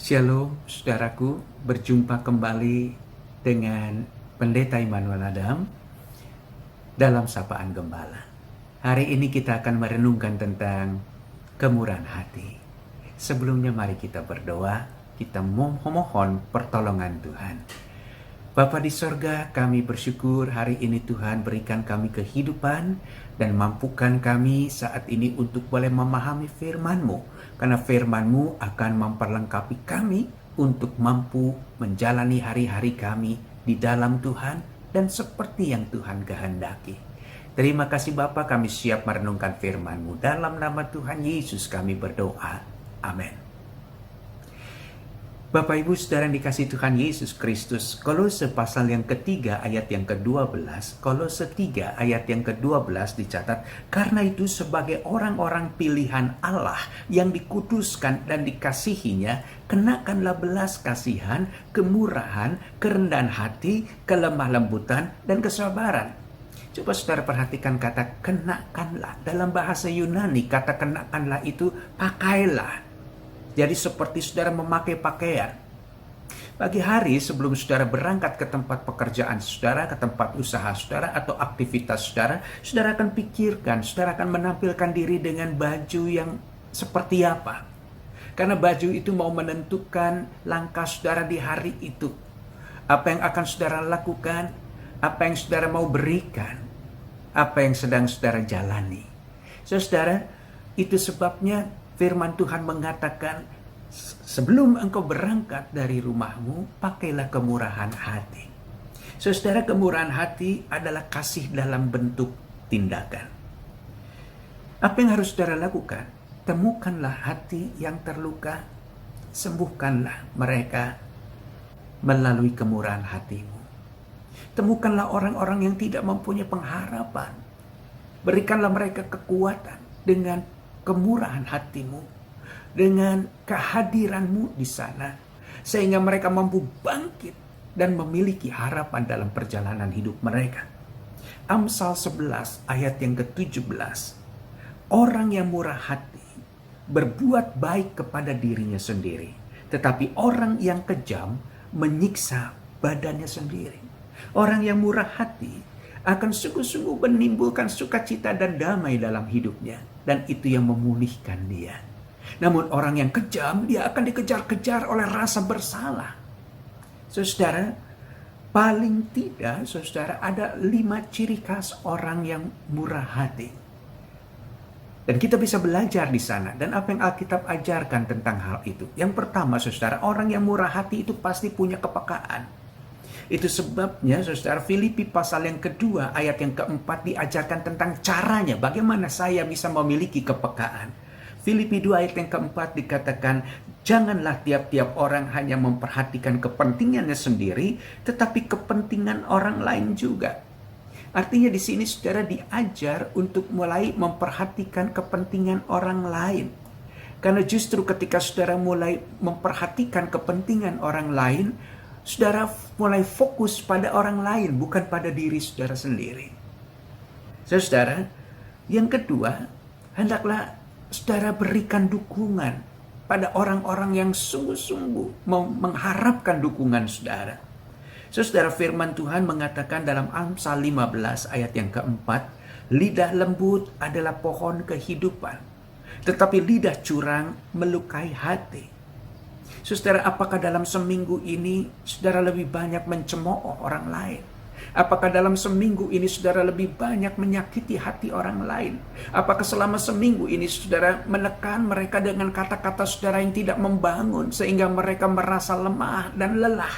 Shalom, saudaraku, berjumpa kembali dengan Pendeta Immanuel Adam dalam Sapaan Gembala. Hari ini kita akan merenungkan tentang kemurahan hati. Sebelumnya mari kita berdoa, kita mohon pertolongan Tuhan. Bapa di sorga, kami bersyukur hari ini Tuhan berikan kami kehidupan dan mampukan kami saat ini untuk boleh memahami firman-Mu. Karena firman-Mu akan memperlengkapi kami untuk mampu menjalani hari-hari kami di dalam Tuhan dan seperti yang Tuhan kehendaki. Terima kasih Bapa, kami siap merenungkan firman-Mu. Dalam nama Tuhan Yesus kami berdoa. Amin. Bapak Ibu Saudara yang dikasihi Tuhan Yesus Kristus, Kolose pasal yang ketiga ayat yang ke-12, Kolose 3 ayat yang ke-12 dicatat, karena itu sebagai orang-orang pilihan Allah yang dikuduskan dan dikasihinya, kenakanlah belas kasihan, kemurahan, kerendahan hati, kelemah lembutan, dan kesabaran. Coba saudara perhatikan kata kenakanlah. Dalam bahasa Yunani kata kenakanlah itu pakailah. Jadi seperti saudara memakai pakaian. Pagi hari sebelum saudara berangkat ke tempat pekerjaan saudara, ke tempat usaha saudara, atau aktivitas saudara, saudara akan pikirkan, saudara akan menampilkan diri dengan baju yang seperti apa. Karena baju itu mau menentukan langkah saudara di hari itu. Apa yang akan saudara lakukan, apa yang saudara mau berikan, apa yang sedang saudara jalani. Saudara, itu sebabnya firman Tuhan mengatakan, sebelum engkau berangkat dari rumahmu, pakailah kemurahan hati. Saudara, kemurahan hati adalah kasih dalam bentuk tindakan. Apa yang harus saudara lakukan? Temukanlah hati yang terluka, sembuhkanlah mereka melalui kemurahan hatimu. Temukanlah orang-orang yang tidak mempunyai pengharapan. Berikanlah mereka kekuatan dengan kemurahan hatimu, dengan kehadiranmu di sana, sehingga mereka mampu bangkit dan memiliki harapan dalam perjalanan hidup mereka. Amsal 11 ayat yang ke-17, orang yang murah hati berbuat baik kepada dirinya sendiri, tetapi orang yang kejam menyiksa badannya sendiri. Orang yang murah hati akan sungguh-sungguh menimbulkan sukacita dan damai dalam hidupnya. Dan itu yang memulihkan dia. Namun orang yang kejam, dia akan dikejar-kejar oleh rasa bersalah. Saudara, paling tidak, saudara, ada 5 ciri khas orang yang murah hati. Dan kita bisa belajar di sana. Dan apa yang Alkitab ajarkan tentang hal itu. Yang pertama, saudara, orang yang murah hati itu pasti punya kepekaan. Itu sebabnya saudara, Filipi pasal yang kedua ayat yang keempat diajarkan tentang caranya. Bagaimana saya bisa memiliki kepekaan. Filipi 2 ayat yang keempat dikatakan, janganlah tiap-tiap orang hanya memperhatikan kepentingannya sendiri, tetapi kepentingan orang lain juga. Artinya di sini saudara diajar untuk mulai memperhatikan kepentingan orang lain. Karena justru ketika saudara mulai memperhatikan kepentingan orang lain, saudara mulai fokus pada orang lain, bukan pada diri saudara sendiri. Saudara, yang kedua, hendaklah saudara berikan dukungan pada orang-orang yang sungguh-sungguh mengharapkan dukungan saudara. Saudara, firman Tuhan mengatakan dalam Amsal 15 ayat yang keempat, lidah lembut adalah pohon kehidupan, tetapi lidah curang melukai hati. Saudara, apakah dalam seminggu ini saudara lebih banyak mencemooh orang lain? Apakah dalam seminggu ini saudara lebih banyak menyakiti hati orang lain? Apakah selama seminggu ini saudara menekan mereka dengan kata-kata saudara yang tidak membangun sehingga mereka merasa lemah dan lelah?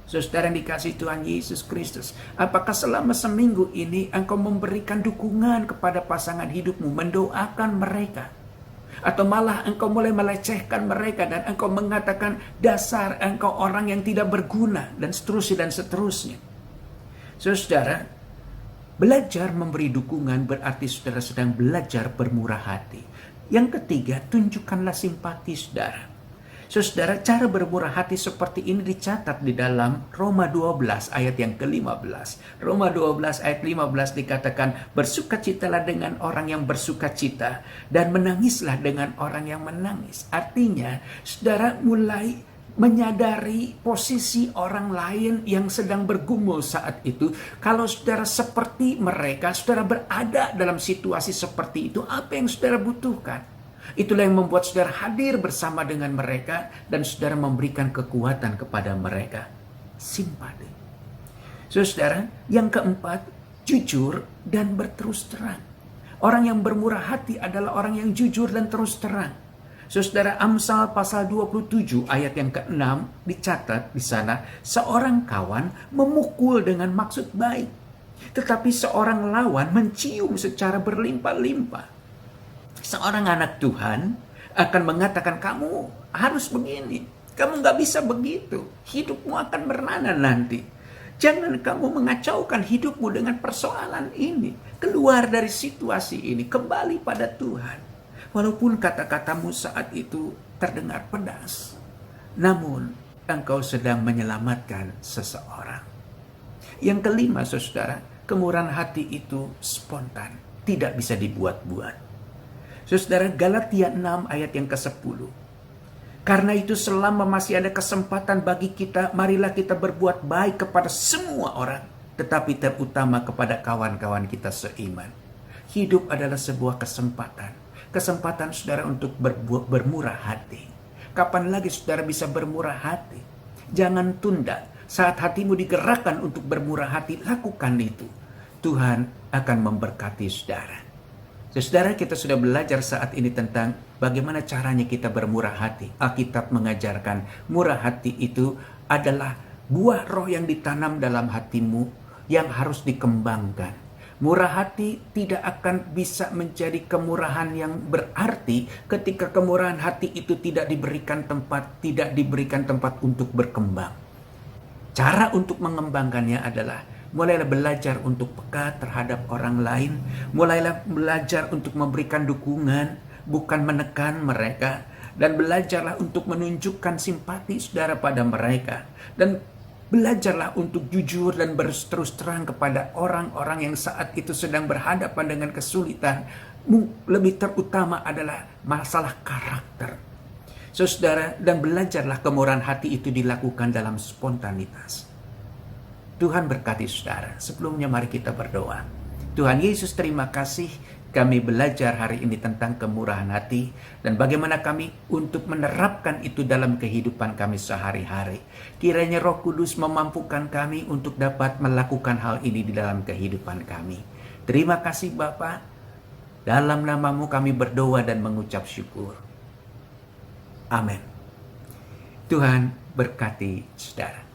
Saudara yang dikasihi Tuhan Yesus Kristus, apakah selama seminggu ini engkau memberikan dukungan kepada pasangan hidupmu, mendoakan mereka? Atau malah engkau mulai melecehkan mereka dan engkau mengatakan dasar engkau orang yang tidak berguna dan seterusnya dan seterusnya. Saudara, belajar memberi dukungan berarti saudara sedang belajar bermurah hati. Yang ketiga, tunjukkanlah simpati saudara. Saudara, cara bermurah hati seperti ini dicatat di dalam Roma 12 ayat yang ke-15. Roma 12 ayat 15 dikatakan, bersukacitalah dengan orang yang bersukacita dan menangislah dengan orang yang menangis. Artinya, saudara mulai menyadari posisi orang lain yang sedang bergumul saat itu. Kalau saudara seperti mereka, saudara berada dalam situasi seperti itu, apa yang saudara butuhkan? Itulah yang membuat saudara hadir bersama dengan mereka dan saudara memberikan kekuatan kepada mereka. Simpati. Saudara, yang keempat, jujur dan berterus terang. Orang yang bermurah hati adalah orang yang jujur dan terus terang. Saudara, Amsal pasal 27 ayat yang ke-6 dicatat di sana, seorang kawan memukul dengan maksud baik, tetapi seorang lawan mencium secara berlimpah-limpah. Seorang anak Tuhan akan mengatakan, kamu harus begini, kamu nggak bisa begitu, hidupmu akan merana nanti. Jangan kamu mengacaukan hidupmu dengan persoalan ini. Keluar dari situasi ini, kembali pada Tuhan. Walaupun kata-katamu saat itu terdengar pedas, namun engkau sedang menyelamatkan seseorang. Yang kelima, saudara, kemurahan hati itu spontan, tidak bisa dibuat-buat. Saudara, Galatia 6 ayat yang ke-10. Karena itu selama masih ada kesempatan bagi kita, marilah kita berbuat baik kepada semua orang, tetapi terutama kepada kawan-kawan kita seiman. Hidup adalah sebuah kesempatan. Kesempatan saudara untuk bermurah hati. Kapan lagi saudara bisa bermurah hati? Jangan tunda. Saat hatimu digerakkan untuk bermurah hati, lakukan itu. Tuhan akan memberkati saudara. Saudara, kita sudah belajar saat ini tentang bagaimana caranya kita bermurah hati. Alkitab mengajarkan murah hati itu adalah buah roh yang ditanam dalam hatimu yang harus dikembangkan. Murah hati tidak akan bisa menjadi kemurahan yang berarti ketika kemurahan hati itu tidak diberikan tempat untuk berkembang. Cara untuk mengembangkannya adalah mulailah belajar untuk peka terhadap orang lain. Mulailah belajar untuk memberikan dukungan, bukan menekan mereka. Dan belajarlah untuk menunjukkan simpati saudara pada mereka. Dan belajarlah untuk jujur dan berterus terang kepada orang-orang yang saat itu sedang berhadapan dengan kesulitan. Lebih terutama adalah masalah karakter. Saudara, dan belajarlah kemurahan hati itu dilakukan dalam spontanitas. Tuhan berkati saudara. Sebelumnya mari kita berdoa. Tuhan Yesus, terima kasih kami belajar hari ini tentang kemurahan hati dan bagaimana kami untuk menerapkan itu dalam kehidupan kami sehari-hari. Kiranya Roh Kudus memampukan kami untuk dapat melakukan hal ini di dalam kehidupan kami. Terima kasih Bapa. Dalam nama-Mu kami berdoa dan mengucap syukur. Amin. Tuhan berkati saudara.